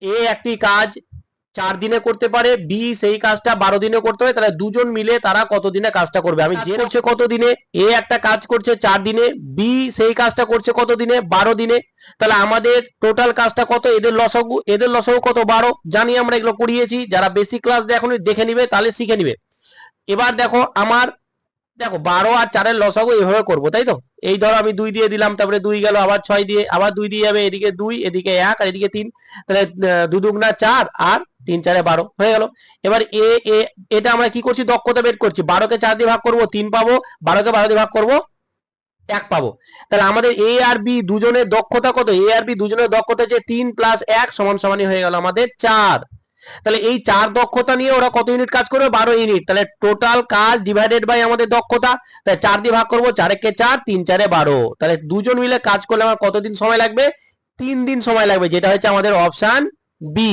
এ একটি কাজ 4 দিনে করতে পারে, বি সেই কাজটা 12 দিনে করতে হয়, তাহলে দুজন মিলে তারা কত দিনে কাজটা করবে? আমি যে করছে কত দিনে, এ একটা কাজ করছে 4 দিনে, বি সেই কাজটা করছে কত দিনে? 12 দিনে। তাহলে আমাদের টোটাল কাজটা কত? এদের লসাগু কত? 12। জানি আমরা, এগুলো করিয়েছি, যারা বেসিক ক্লাস এখন দেখে নিবে তাহলে শিখে নিবে। এবার দেখো আমার, দেখো 12 আর 4-এর লসাগু এইভাবে করবো, তাই তো? এই ধরো আমি 2 দিয়ে দিলাম, তারপরে 2 গেল, আবার 6 দিয়ে, আবার 2 দিয়ে যাবে, এদিকে 2, এদিকে 1 আর এদিকে 3। তাহলে 2 দুগুণা 4 আর 3 4 12 হয়ে গেল। এবার এ এ এটা আমরা কি করছি? দক্ষতা বের করছি। 12কে 4 দিয়ে ভাগ করবো, 3 পাবো। 12কে 12 দিয়ে ভাগ করবো, 1 পাবো। তাহলে আমাদের এ আর বি দুজনের দক্ষতা কত? এ আর বি দুজনের দক্ষতা হচ্ছে 3 + 1 সমান সমানই হয়ে গেল আমাদের 4। তাহলে এই 4 দক্ষতা নিয়ে ওরা কত ইউনিট কাজ করবে? 12 ইউনিট। তাহলে টোটাল কাজ ডিভাইডেড বাই আমাদের দক্ষতা, তাহলে 4 দিয়ে ভাগ করবো, 4 একে 4, 3 4 12। তাহলে দুজন মিলে কাজ করলে আমার কতদিন সময় লাগবে? 3 দিন সময় লাগবে, যেটা হচ্ছে আমাদের অপশন বি।